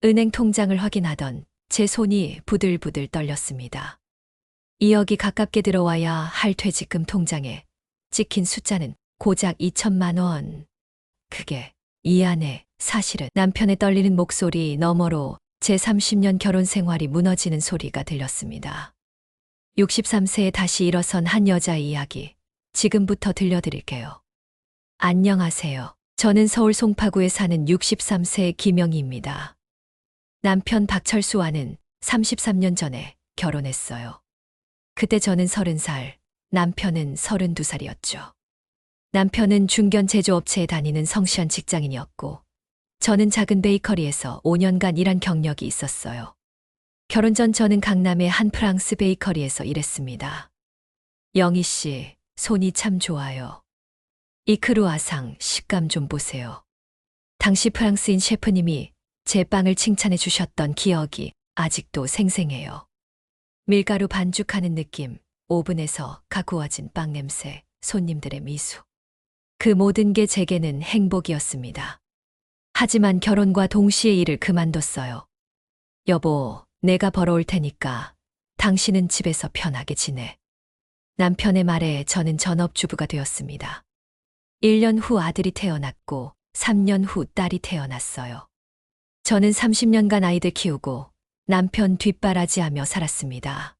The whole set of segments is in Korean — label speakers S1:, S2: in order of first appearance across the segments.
S1: 은행 통장을 확인하던 제 손이 부들부들 떨렸습니다. 2억이 가깝게 들어와야 할 퇴직금 통장에 찍힌 숫자는 고작 2천만 원. 그게 이 안에 사실은 남편의 떨리는 목소리 너머로 제 30년 결혼 생활이 무너지는 소리가 들렸습니다. 63세에 다시 일어선 한 여자의 이야기, 지금부터 들려드릴게요. 안녕하세요. 저는 서울 송파구에 사는 63세 김영희입니다. 남편 박철수와는 33년 전에 결혼했어요. 그때 저는 30살, 남편은 32살이었죠. 남편은 중견 제조업체에 다니는 성실한 직장인이었고, 저는 작은 베이커리에서 5년간 일한 경력이 있었어요. 결혼 전 저는 강남의 한 프랑스 베이커리에서 일했습니다. 영희 씨, 손이 참 좋아요. 이 크루아상 식감 좀 보세요. 당시 프랑스인 셰프님이 제 빵을 칭찬해 주셨던 기억이 아직도 생생해요. 밀가루 반죽하는 느낌, 오븐에서 각 구워진 빵 냄새, 손님들의 미소. 그 모든 게 제게는 행복이었습니다. 하지만 결혼과 동시에 일을 그만뒀어요. 여보, 내가 벌어올 테니까 당신은 집에서 편하게 지내. 남편의 말에 저는 전업주부가 되었습니다. 1년 후 아들이 태어났고 3년 후 딸이 태어났어요. 저는 30년간 아이들 키우고 남편 뒷바라지하며 살았습니다.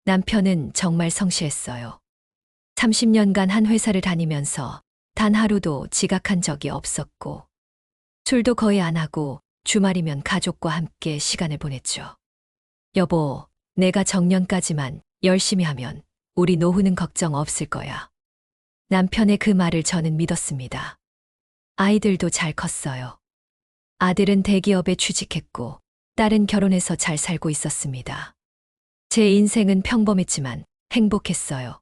S1: 남편은 정말 성실했어요. 30년간 한 회사를 다니면서 단 하루도 지각한 적이 없었고, 술도 거의 안 하고 주말이면 가족과 함께 시간을 보냈죠. 여보, 내가 정년까지만 열심히 하면 우리 노후는 걱정 없을 거야. 남편의 그 말을 저는 믿었습니다. 아이들도 잘 컸어요. 아들은 대기업에 취직했고, 딸은 결혼해서 잘 살고 있었습니다. 제 인생은 평범했지만 행복했어요.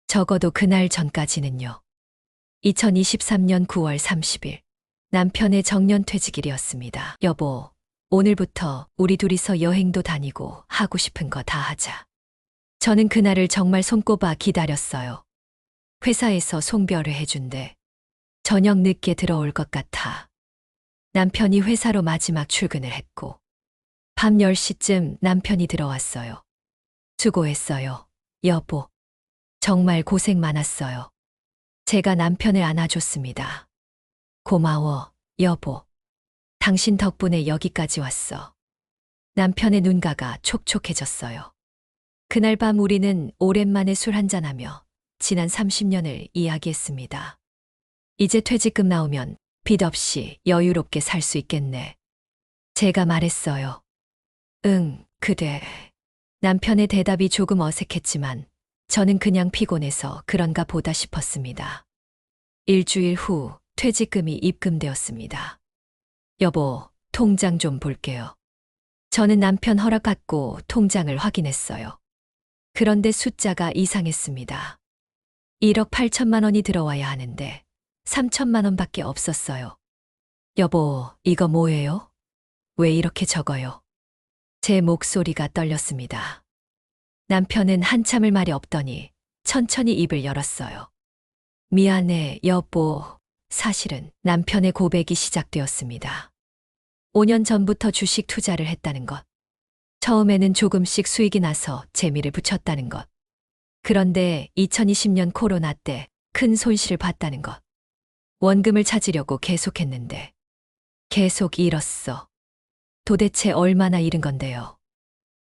S1: 적어도 그날 전까지는요. 2023년 9월 30일, 남편의 정년퇴직일이었습니다. 여보, 오늘부터 우리 둘이서 여행도 다니고 하고 싶은 거 다 하자. 저는 그날을 정말 손꼽아 기다렸어요. 회사에서 송별을 해준대. 저녁 늦게 들어올 것 같아. 남편이 회사로 마지막 출근을 했고, 밤 10시쯤 남편이 들어왔어요. 수고했어요, 여보. 정말 고생 많았어요. 제가 남편을 안아줬습니다. 고마워, 여보. 당신 덕분에 여기까지 왔어. 남편의 눈가가 촉촉해졌어요. 그날 밤 우리는 오랜만에 술 한잔하며 지난 30년을 이야기했습니다. 이제 퇴직금 나오면 빚 없이 여유롭게 살 수 있겠네. 제가 말했어요. 응, 그래. 남편의 대답이 조금 어색했지만 저는 그냥 피곤해서 그런가 보다 싶었습니다. 일주일 후 퇴직금이 입금되었습니다. 여보, 통장 좀 볼게요. 저는 남편 허락 받고 통장을 확인했어요. 그런데 숫자가 이상했습니다. 1억 8천만 원이 들어와야 하는데 3천만 원밖에 없었어요. 여보, 이거 뭐예요? 왜 이렇게 적어요? 제 목소리가 떨렸습니다. 남편은 한참을 말이 없더니 천천히 입을 열었어요. 미안해, 여보. 사실은 남편의 고백이 시작되었습니다. 5년 전부터 주식 투자를 했다는 것. 처음에는 조금씩 수익이 나서 재미를 붙였다는 것. 그런데 2020년 코로나 때 큰 손실을 봤다는 것. 원금을 찾으려고 계속했는데 계속 잃었어. 도대체 얼마나 잃은 건데요?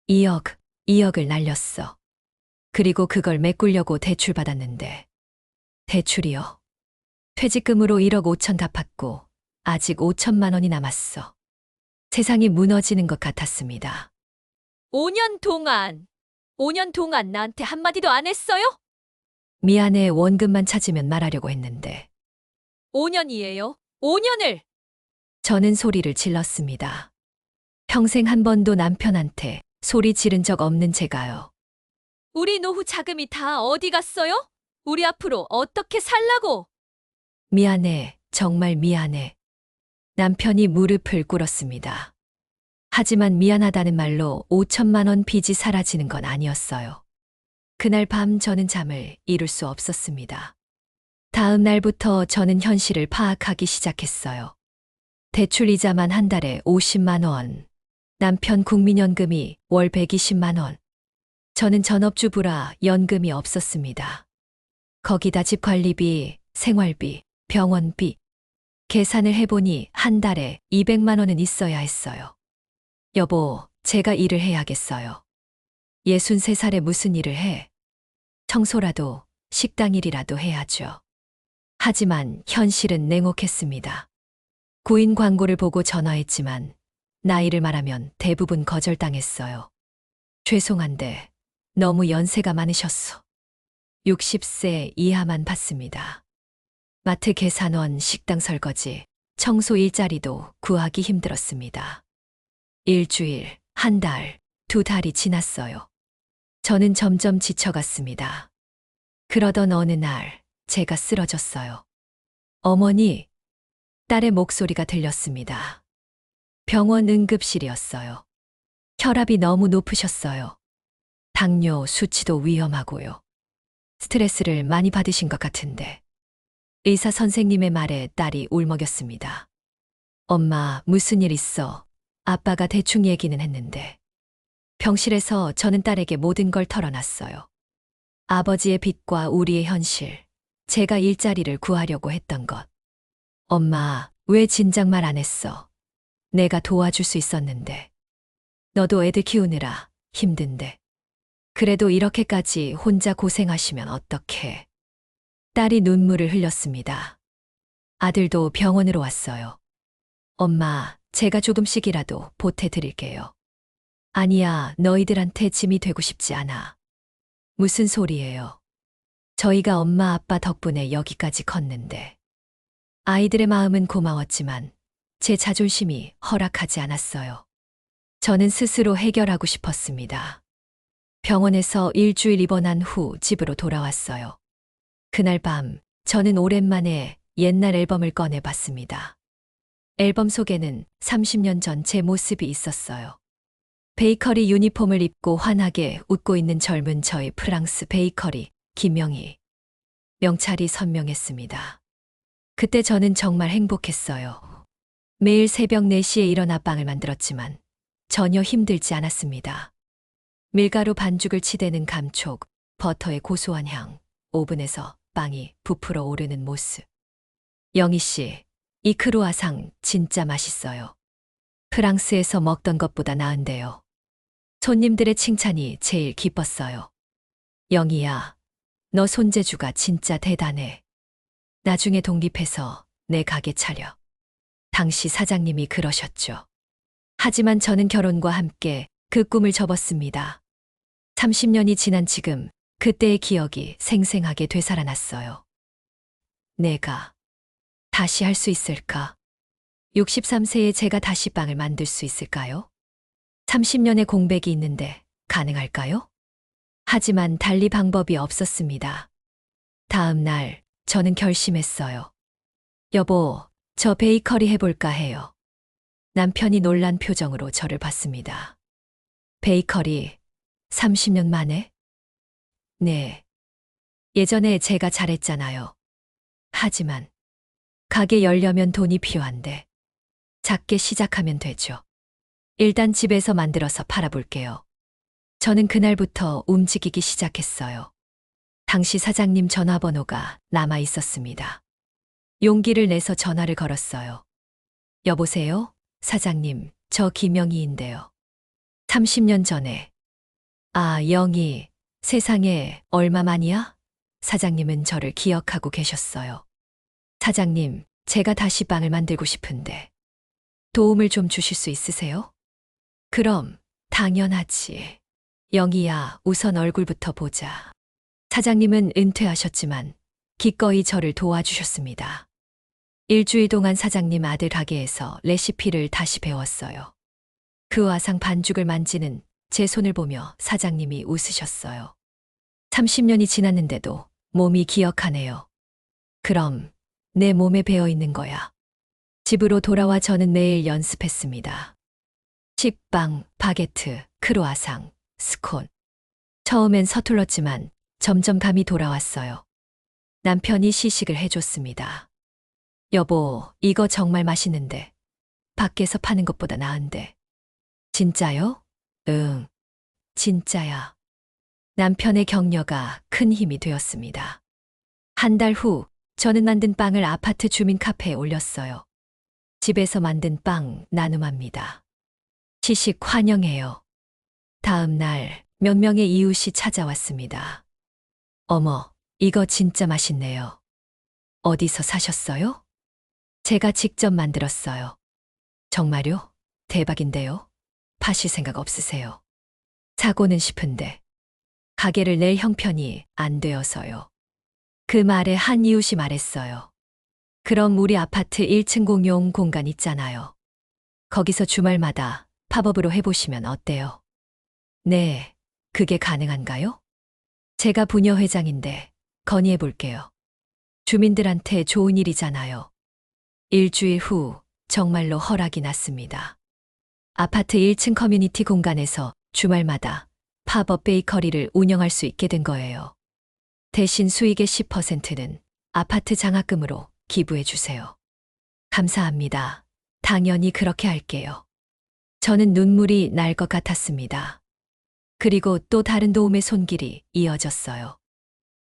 S1: 2억을 날렸어. 그리고 그걸 메꾸려고 대출받았는데. 대출이요? 퇴직금으로 1억 5천 갚았고 아직 5천만 원이 남았어. 세상이 무너지는 것 같았습니다. 5년 동안 나한테 한마디도 안 했어요? 미안해, 원금만 찾으면 말하려고 했는데. 5년이에요? 5년을! 저는 소리를 질렀습니다. 평생 한 번도 남편한테 소리 지른 적 없는 제가요. 우리 노후 자금이 다 어디 갔어요? 우리 앞으로 어떻게 살라고? 미안해, 정말 미안해. 남편이 무릎을 꿇었습니다. 하지만 미안하다는 말로 5천만 원 빚이 사라지는 건 아니었어요. 그날 밤 저는 잠을 이룰 수 없었습니다. 다음 날부터 저는 현실을 파악하기 시작했어요. 대출 이자만 한 달에 50만 원. 남편 국민연금이 월 120만 원. 저는 전업주부라 연금이 없었습니다. 거기다 집 관리비, 생활비, 병원비. 계산을 해보니 한 달에 200만 원은 있어야 했어요. 여보, 제가 일을 해야겠어요. 63살에 무슨 일을 해? 청소라도, 식당 일이라도 해야죠. 하지만 현실은 냉혹했습니다. 구인 광고를 보고 전화했지만 나이를 말하면 대부분 거절당했어요. 죄송한데 너무 연세가 많으셨어. 60세 이하만 받습니다. 마트 계산원, 식당 설거지, 청소 일자리도 구하기 힘들었습니다. 일주일, 한 달, 두 달이 지났어요. 저는 점점 지쳐갔습니다. 그러던 어느 날 제가 쓰러졌어요. 어머니, 딸의 목소리가 들렸습니다. 병원 응급실이었어요. 혈압이 너무 높으셨어요. 당뇨 수치도 위험하고요. 스트레스를 많이 받으신 것 같은데. 의사 선생님의 말에 딸이 울먹였습니다. 엄마, 무슨 일 있어? 아빠가 대충 얘기는 했는데. 병실에서 저는 딸에게 모든 걸 털어놨어요. 아버지의 빚과 우리의 현실, 제가 일자리를 구하려고 했던 것. 엄마, 왜 진작 말 안 했어? 내가 도와줄 수 있었는데. 너도 애들 키우느라 힘든데. 그래도 이렇게까지 혼자 고생하시면 어떡해. 딸이 눈물을 흘렸습니다. 아들도 병원으로 왔어요. 엄마, 제가 조금씩이라도 보태드릴게요. 아니야, 너희들한테 짐이 되고 싶지 않아. 무슨 소리예요? 저희가 엄마 아빠 덕분에 여기까지 컸는데. 아이들의 마음은 고마웠지만 제 자존심이 허락하지 않았어요. 저는 스스로 해결하고 싶었습니다. 병원에서 일주일 입원한 후 집으로 돌아왔어요. 그날 밤 저는 오랜만에 옛날 앨범을 꺼내 봤습니다. 앨범 속에는 30년 전 제 모습이 있었어요. 베이커리 유니폼을 입고 환하게 웃고 있는 젊은 저의 프랑스 베이커리, 김영희. 명찰이 선명했습니다. 그때 저는 정말 행복했어요. 매일 새벽 4시에 일어나 빵을 만들었지만 전혀 힘들지 않았습니다. 밀가루 반죽을 치대는 감촉, 버터의 고소한 향, 오븐에서 빵이 부풀어 오르는 모습. 영희 씨, 이 크루아상 진짜 맛있어요. 프랑스에서 먹던 것보다 나은데요. 손님들의 칭찬이 제일 기뻤어요. 영희야, 너 손재주가 진짜 대단해. 나중에 독립해서 내 가게 차려. 당시 사장님이 그러셨죠. 하지만 저는 결혼과 함께 그 꿈을 접었습니다. 30년이 지난 지금 그때의 기억이 생생하게 되살아났어요. 내가 다시 할 수 있을까? 63세에 제가 다시 빵을 만들 수 있을까요? 30년의 공백이 있는데 가능할까요? 하지만 달리 방법이 없었습니다. 다음 날 저는 결심했어요. 여보, 저 베이커리 해볼까 해요. 남편이 놀란 표정으로 저를 봤습니다. 베이커리, 30년 만에? 네. 예전에 제가 잘했잖아요. 하지만 가게 열려면 돈이 필요한데 작게 시작하면 되죠. 일단 집에서 만들어서 팔아볼게요. 저는 그날부터 움직이기 시작했어요. 당시 사장님 전화번호가 남아 있었습니다. 용기를 내서 전화를 걸었어요. 여보세요? 사장님, 저 김영희인데요. 30년 전에. 아, 영희, 세상에 얼마만이야? 사장님은 저를 기억하고 계셨어요. 사장님, 제가 다시 빵을 만들고 싶은데 도움을 좀 주실 수 있으세요? 그럼 당연하지. 영희야, 우선 얼굴부터 보자. 사장님은 은퇴하셨지만 기꺼이 저를 도와주셨습니다. 일주일 동안 사장님 아들 가게에서 레시피를 다시 배웠어요. 그 화상 반죽을 만지는 제 손을 보며 사장님이 웃으셨어요. 30년이 지났는데도 몸이 기억하네요. 그럼 내 몸에 배어 있는 거야. 집으로 돌아와 저는 매일 연습했습니다. 식빵, 바게트, 크루아상, 스콘. 처음엔 서툴렀지만 점점 감이 돌아왔어요. 남편이 시식을 해줬습니다. 여보, 이거 정말 맛있는데 밖에서 파는 것보다 나은데. 진짜요? 응, 진짜야. 남편의 격려가 큰 힘이 되었습니다. 한 달 후, 저는 만든 빵을 아파트 주민 카페에 올렸어요. 집에서 만든 빵 나눔합니다. 시식 환영해요. 다음 날 몇 명의 이웃이 찾아왔습니다. 어머, 이거 진짜 맛있네요. 어디서 사셨어요? 제가 직접 만들었어요. 정말요? 대박인데요? 파실 생각 없으세요? 사고는 싶은데 가게를 낼 형편이 안 되어서요. 그 말에 한 이웃이 말했어요. 그럼 우리 아파트 1층 공용 공간 있잖아요. 거기서 주말마다 팝업으로 해보시면 어때요? 네, 그게 가능한가요? 제가 부녀회장인데 건의해 볼게요. 주민들한테 좋은 일이잖아요. 일주일 후 정말로 허락이 났습니다. 아파트 1층 커뮤니티 공간에서 주말마다 팝업 베이커리를 운영할 수 있게 된 거예요. 대신 수익의 10%는 아파트 장학금으로 기부해 주세요. 감사합니다. 당연히 그렇게 할게요. 저는 눈물이 날 것 같았습니다. 그리고 또 다른 도움의 손길이 이어졌어요.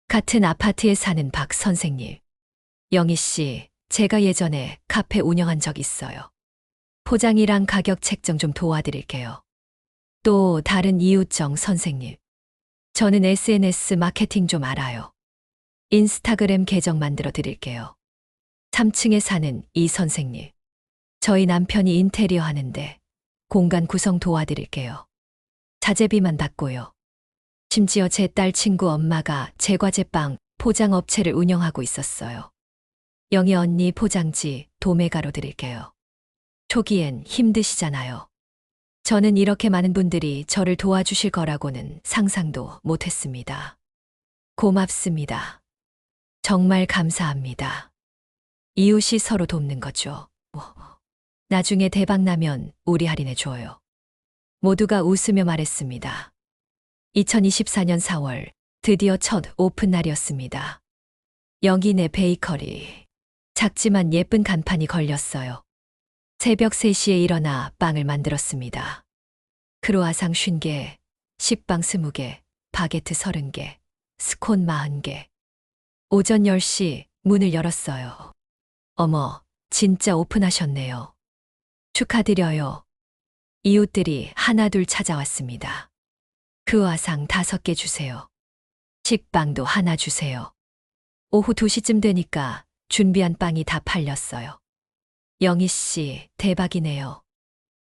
S1: 같은 아파트에 사는 박 선생님. 영희 씨, 제가 예전에 카페 운영한 적 있어요. 포장이랑 가격 책정 좀 도와드릴게요. 또 다른 이웃정 선생님. 저는 SNS 마케팅 좀 알아요. 인스타그램 계정 만들어 드릴게요. 3층에 사는 이 선생님. 저희 남편이 인테리어 하는데 공간 구성 도와드릴게요. 자재비만 받고요. 심지어 제 딸 친구 엄마가 제과제빵 포장업체를 운영하고 있었어요. 영희 언니 포장지 도매가로 드릴게요. 초기엔 힘드시잖아요. 저는 이렇게 많은 분들이 저를 도와주실 거라고는 상상도 못했습니다. 고맙습니다. 정말 감사합니다. 이웃이 서로 돕는 거죠. 나중에 대박 나면 우리 할인해 줘요. 모두가 웃으며 말했습니다. 2024년 4월 드디어 첫 오픈 날이었습니다. 영희네 베이커리. 작지만 예쁜 간판이 걸렸어요. 새벽 3시에 일어나 빵을 만들었습니다. 크로아상 50개, 식빵 20개, 바게트 30개, 스콘 40개. 오전 10시 문을 열었어요. 어머, 진짜 오픈하셨네요. 축하드려요. 이웃들이 하나둘 찾아왔습니다. 크로아상 5개 주세요. 식빵도 하나 주세요. 오후 2시쯤 되니까 준비한 빵이 다 팔렸어요. 영희 씨, 대박이네요.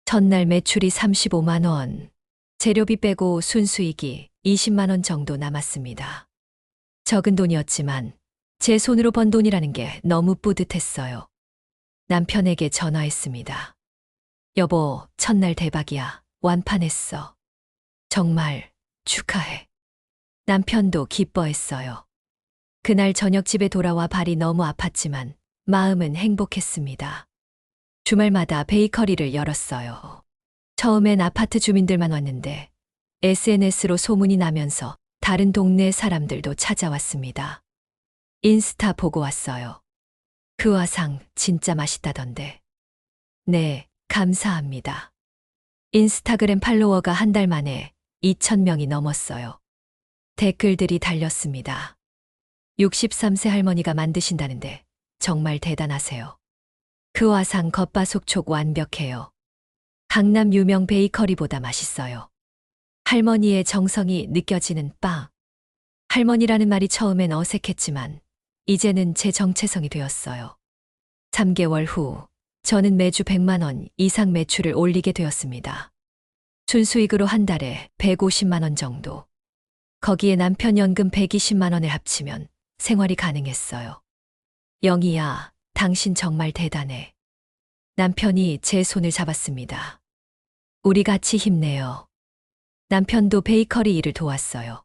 S1: 전날 매출이 35만 원, 재료비 빼고 순수익이 20만 원 정도 남았습니다. 적은 돈이었지만 제 손으로 번 돈이라는 게 너무 뿌듯했어요. 남편에게 전화했습니다. 여보, 첫날 대박이야. 완판했어. 정말 축하해. 남편도 기뻐했어요. 그날 저녁 집에 돌아와 발이 너무 아팠지만 마음은 행복했습니다. 주말마다 베이커리를 열었어요. 처음엔 아파트 주민들만 왔는데 SNS로 소문이 나면서 다른 동네 사람들도 찾아왔습니다. 인스타 보고 왔어요. 크루아상 진짜 맛있다던데. 네, 감사합니다. 인스타그램 팔로워가 한 달 만에 2,000명이 넘었어요. 댓글들이 달렸습니다. 63세 할머니가 만드신다는데 정말 대단하세요. 크루아상 겉바속촉 완벽해요. 강남 유명 베이커리보다 맛있어요. 할머니의 정성이 느껴지는 빵. 할머니라는 말이 처음엔 어색했지만 이제는 제 정체성이 되었어요. 3개월 후 저는 매주 100만 원 이상 매출을 올리게 되었습니다. 순수익으로 한 달에 150만 원 정도. 거기에 남편 연금 120만 원을 합치면 생활이 가능했어요. 영희야, 당신 정말 대단해. 남편이 제 손을 잡았습니다. 우리 같이 힘내요. 남편도 베이커리 일을 도왔어요.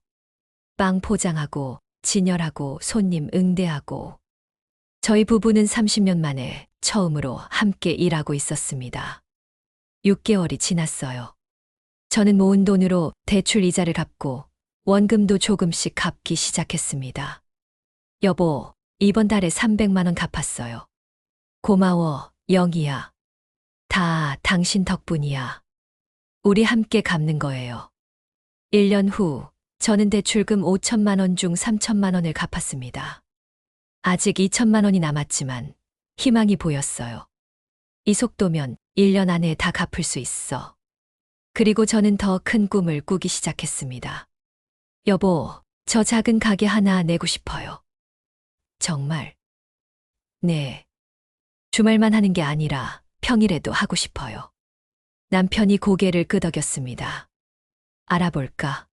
S1: 빵 포장하고, 진열하고, 손님 응대하고. 저희 부부는 30년 만에 처음으로 함께 일하고 있었습니다. 6개월이 지났어요. 저는 모은 돈으로 대출 이자를 갚고 원금도 조금씩 갚기 시작했습니다. 여보, 이번 달에 300만 원 갚았어요. 고마워, 영희야. 다 당신 덕분이야. 우리 함께 갚는 거예요. 1년 후 저는 대출금 5천만 원 중 3천만 원을 갚았습니다. 아직 2천만 원이 남았지만 희망이 보였어요. 이 속도면 1년 안에 다 갚을 수 있어. 그리고 저는 더 큰 꿈을 꾸기 시작했습니다. 여보, 저 작은 가게 하나 내고 싶어요. 정말? 네. 주말만 하는 게 아니라 평일에도 하고 싶어요. 남편이 고개를 끄덕였습니다. 알아볼까?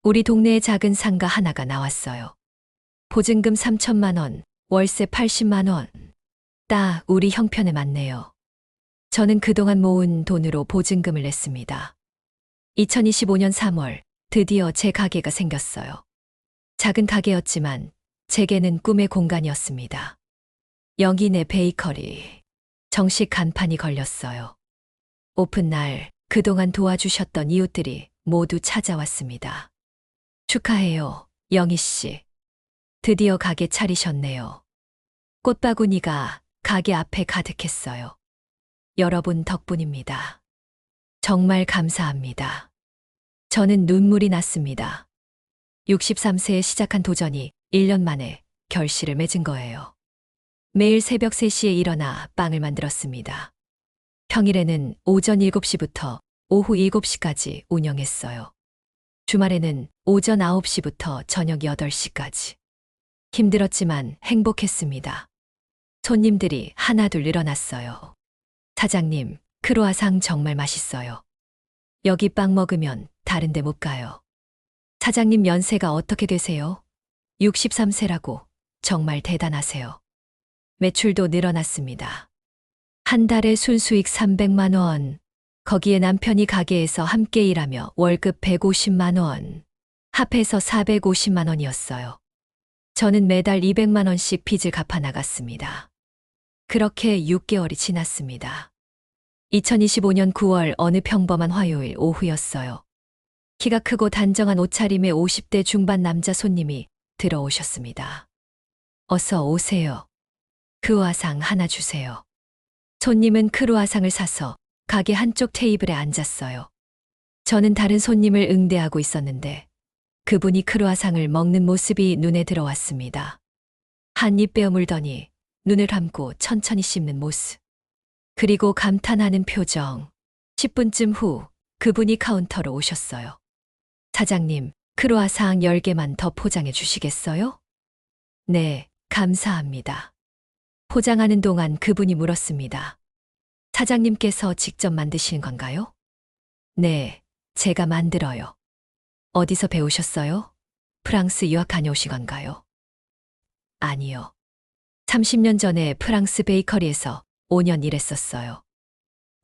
S1: 우리 동네에 작은 상가 하나가 나왔어요. 보증금 3천만 원, 월세 80만 원. 딱 우리 형편에 맞네요. 저는 그동안 모은 돈으로 보증금을 냈습니다. 2025년 3월 드디어 제 가게가 생겼어요. 작은 가게였지만 제게는 꿈의 공간이었습니다. 영인의 베이커리. 정식 간판이 걸렸어요. 오픈 날 그동안 도와주셨던 이웃들이 모두 찾아왔습니다. 축하해요, 영희 씨. 드디어 가게 차리셨네요. 꽃바구니가 가게 앞에 가득했어요. 여러분 덕분입니다. 정말 감사합니다. 저는 눈물이 났습니다. 63세에 시작한 도전이 1년 만에 결실을 맺은 거예요. 매일 새벽 3시에 일어나 빵을 만들었습니다. 평일에는 오전 7시부터 오후 7시까지 운영했어요. 주말에는 오전 9시부터 저녁 8시까지. 힘들었지만 행복했습니다. 손님들이 하나둘 늘어났어요. 사장님, 크로아상 정말 맛있어요. 여기 빵 먹으면 다른 데 못 가요. 사장님 연세가 어떻게 되세요? 63세라고 정말 대단하세요. 매출도 늘어났습니다. 한 달에 순수익 300만 원. 거기에 남편이 가게에서 함께 일하며 월급 150만 원. 합해서 450만 원이었어요. 저는 매달 200만 원씩 빚을 갚아 나갔습니다. 그렇게 6개월이 지났습니다. 2025년 9월 어느 평범한 화요일 오후였어요. 키가 크고 단정한 옷차림의 50대 중반 남자 손님이 들어오셨습니다. 어서 오세요. 크루아상 하나 주세요. 손님은 크루아상을 사서 가게 한쪽 테이블에 앉았어요. 저는 다른 손님을 응대하고 있었는데 그분이 크루아상을 먹는 모습이 눈에 들어왔습니다. 한 입 베어 물더니 눈을 감고 천천히 씹는 모습. 그리고 감탄하는 표정. 10분쯤 후 그분이 카운터로 오셨어요. 사장님, 크루아상 10개만 더 포장해 주시겠어요? 네, 감사합니다. 포장하는 동안 그분이 물었습니다. 사장님께서 직접 만드신 건가요? 네, 제가 만들어요. 어디서 배우셨어요? 프랑스 유학 다녀오신 건가요? 아니요. 30년 전에 프랑스 베이커리에서 5년 일했었어요.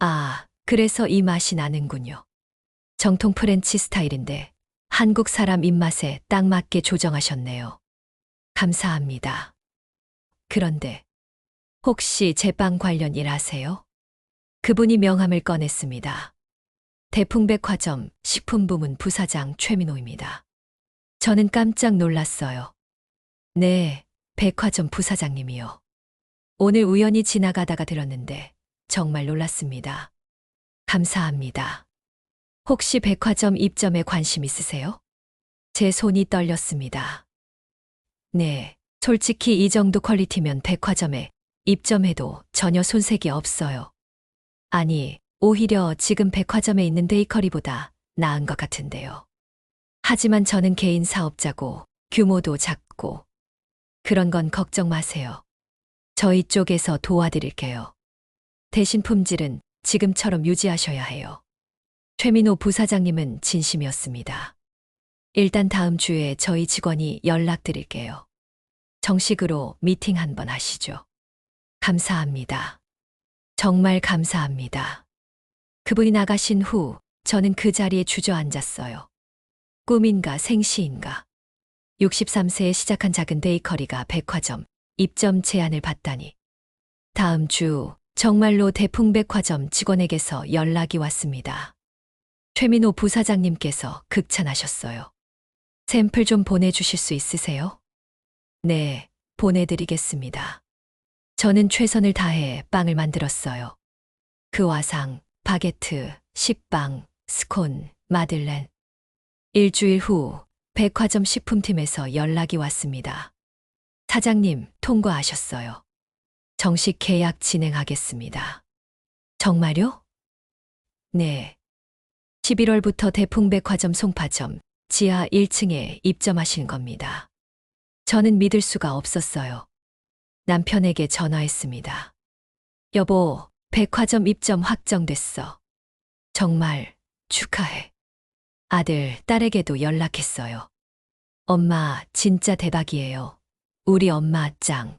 S1: 아, 그래서 이 맛이 나는군요. 정통 프렌치 스타일인데 한국 사람 입맛에 딱 맞게 조정하셨네요. 감사합니다. 그런데 혹시 제빵 관련 일 하세요? 그분이 명함을 꺼냈습니다. 대풍백화점 식품부문 부사장 최민호입니다. 저는 깜짝 놀랐어요. 네, 백화점 부사장님이요. 오늘 우연히 지나가다가 들었는데 정말 놀랐습니다. 감사합니다. 혹시 백화점 입점에 관심 있으세요? 제 손이 떨렸습니다. 네, 솔직히 이 정도 퀄리티면 백화점에 입점해도 전혀 손색이 없어요. 아니, 오히려 지금 백화점에 있는 베이커리보다 나은 것 같은데요. 하지만 저는 개인 사업자고 규모도 작고 그런 건 걱정 마세요. 저희 쪽에서 도와드릴게요. 대신 품질은 지금처럼 유지하셔야 해요. 최민호 부사장님은 진심이었습니다. 일단 다음 주에 저희 직원이 연락드릴게요. 정식으로 미팅 한번 하시죠. 감사합니다. 정말 감사합니다. 그분이 나가신 후 저는 그 자리에 주저앉았어요. 꿈인가 생시인가. 63세에 시작한 작은 베이커리가 백화점 입점 제안을 받다니. 다음 주 정말로 대풍백화점 직원에게서 연락이 왔습니다. 최민호 부사장님께서 극찬하셨어요. 샘플 좀 보내주실 수 있으세요? 네, 보내드리겠습니다. 저는 최선을 다해 빵을 만들었어요. 크와상, 바게트, 식빵, 스콘, 마들렌. 일주일 후 백화점 식품팀에서 연락이 왔습니다. 사장님, 통과하셨어요. 정식 계약 진행하겠습니다. 정말요? 네. 11월부터 대풍백화점 송파점 지하 1층에 입점하신 겁니다. 저는 믿을 수가 없었어요. 남편에게 전화했습니다. 여보, 백화점 입점 확정됐어. 정말 축하해. 아들, 딸에게도 연락했어요. 엄마, 진짜 대박이에요. 우리 엄마 짱.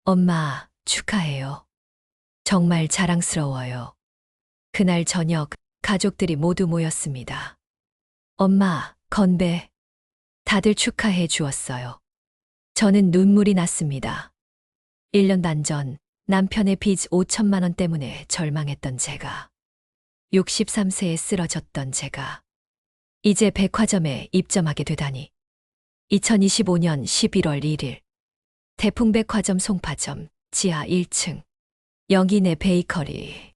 S1: 엄마, 축하해요. 정말 자랑스러워요. 그날 저녁 가족들이 모두 모였습니다. 엄마, 건배. 다들 축하해 주었어요. 저는 눈물이 났습니다. 1년 반 전 남편의 빚 5천만 원 때문에 절망했던 제가, 63세에 쓰러졌던 제가, 이제 백화점에 입점하게 되다니. 2025년 11월 1일, 대풍백화점 송파점 지하 1층, 영인의 베이커리,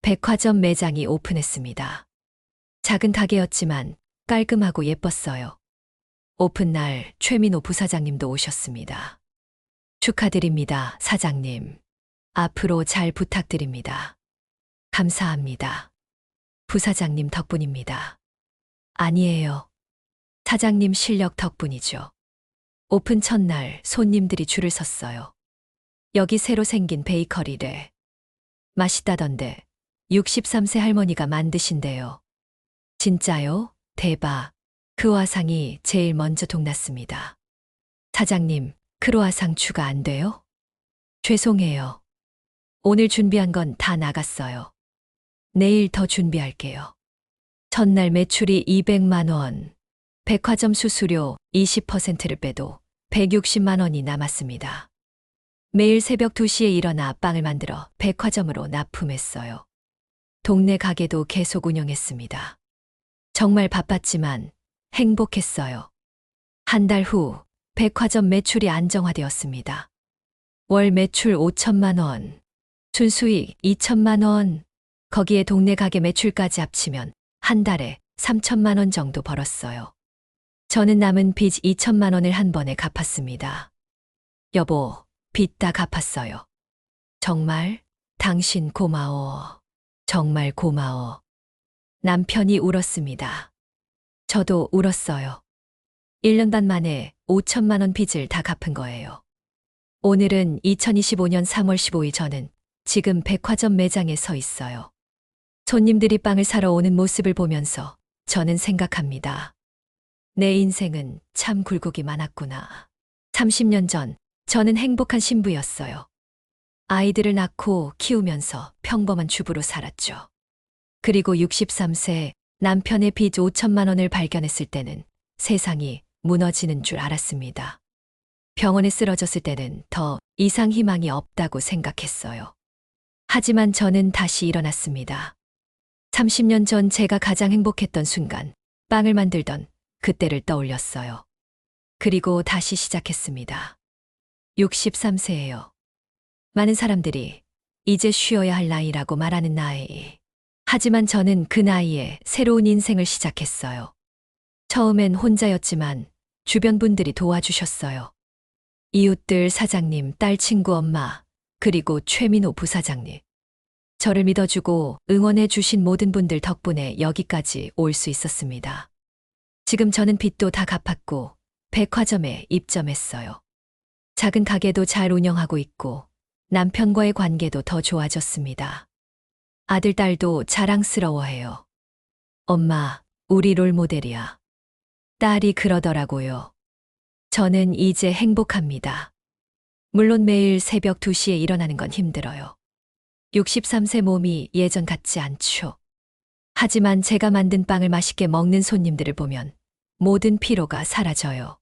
S1: 백화점 매장이 오픈했습니다. 작은 가게였지만 깔끔하고 예뻤어요. 오픈날 최민호 부사장님도 오셨습니다. 축하드립니다, 사장님. 앞으로 잘 부탁드립니다. 감사합니다. 부사장님 덕분입니다. 아니에요. 사장님 실력 덕분이죠. 오픈 첫날 손님들이 줄을 섰어요. 여기 새로 생긴 베이커리래. 맛있다던데 63세 할머니가 만드신대요. 진짜요? 대박. 크루아상이 제일 먼저 동났습니다. 사장님, 크루아상 추가 안 돼요? 죄송해요. 오늘 준비한 건 다 나갔어요. 내일 더 준비할게요. 첫날 매출이 200만 원. 백화점 수수료 20%를 빼도 160만 원이 남았습니다. 매일 새벽 2시에 일어나 빵을 만들어 백화점으로 납품했어요. 동네 가게도 계속 운영했습니다. 정말 바빴지만 행복했어요. 한 달 후 백화점 매출이 안정화되었습니다. 월 매출 5천만 원, 순수익 2천만 원, 거기에 동네 가게 매출까지 합치면 한 달에 3천만 원 정도 벌었어요. 저는 남은 빚 2천만 원을 한 번에 갚았습니다. 여보, 빚 다 갚았어요. 정말? 당신 고마워. 정말 고마워. 남편이 울었습니다. 저도 울었어요. 1년 반 만에 5천만 원 빚을 다 갚은 거예요. 오늘은 2025년 3월 15일 저는 지금 백화점 매장에 서 있어요. 손님들이 빵을 사러 오는 모습을 보면서 저는 생각합니다. 내 인생은 참 굴곡이 많았구나. 30년 전 저는 행복한 신부였어요. 아이들을 낳고 키우면서 평범한 주부로 살았죠. 그리고 63세 남편의 빚 5천만 원을 발견했을 때는 세상이 무너지는 줄 알았습니다. 병원에 쓰러졌을 때는 더 이상 희망이 없다고 생각했어요. 하지만 저는 다시 일어났습니다. 30년 전 제가 가장 행복했던 순간, 빵을 만들던 그때를 떠올렸어요. 그리고 다시 시작했습니다. 63세예요. 많은 사람들이 이제 쉬어야 할 나이라고 말하는 나이. 하지만 저는 그 나이에 새로운 인생을 시작했어요. 처음엔 혼자였지만 주변 분들이 도와주셨어요. 이웃들, 사장님, 딸 친구 엄마, 그리고 최민호 부사장님. 저를 믿어주고 응원해 주신 모든 분들 덕분에 여기까지 올 수 있었습니다. 지금 저는 빚도 다 갚았고 백화점에 입점했어요. 작은 가게도 잘 운영하고 있고 남편과의 관계도 더 좋아졌습니다. 아들, 딸도 자랑스러워해요. 엄마, 우리 롤모델이야. 딸이 그러더라고요. 저는 이제 행복합니다. 물론 매일 새벽 2시에 일어나는 건 힘들어요. 63세 몸이 예전 같지 않죠. 하지만 제가 만든 빵을 맛있게 먹는 손님들을 보면 모든 피로가 사라져요.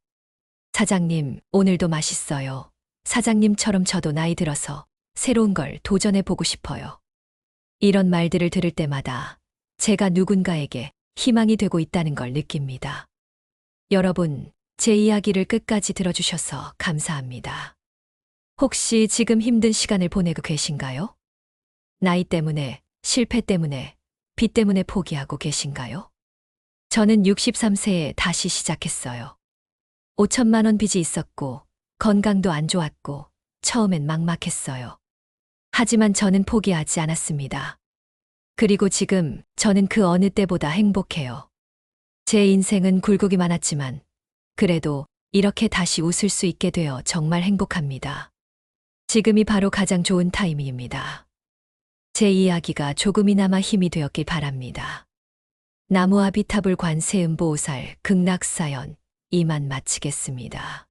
S1: 사장님, 오늘도 맛있어요. 사장님처럼 저도 나이 들어서 새로운 걸 도전해 보고 싶어요. 이런 말들을 들을 때마다 제가 누군가에게 희망이 되고 있다는 걸 느낍니다. 여러분, 제 이야기를 끝까지 들어주셔서 감사합니다. 혹시 지금 힘든 시간을 보내고 계신가요? 나이 때문에 실패 때문에, 빚 때문에 포기하고 계신가요? 저는 63세에 다시 시작했어요. 5천만 원 빚이 있었고, 건강도 안 좋았고, 처음엔 막막했어요. 하지만 저는 포기하지 않았습니다. 그리고 지금 저는 그 어느 때보다 행복해요. 제 인생은 굴곡이 많았지만, 그래도 이렇게 다시 웃을 수 있게 되어 정말 행복합니다. 지금이 바로 가장 좋은 타이밍입니다. 제 이야기가 조금이나마 힘이 되었길 바랍니다. 나무아비타불 관세음보살 극락사연 이만 마치겠습니다.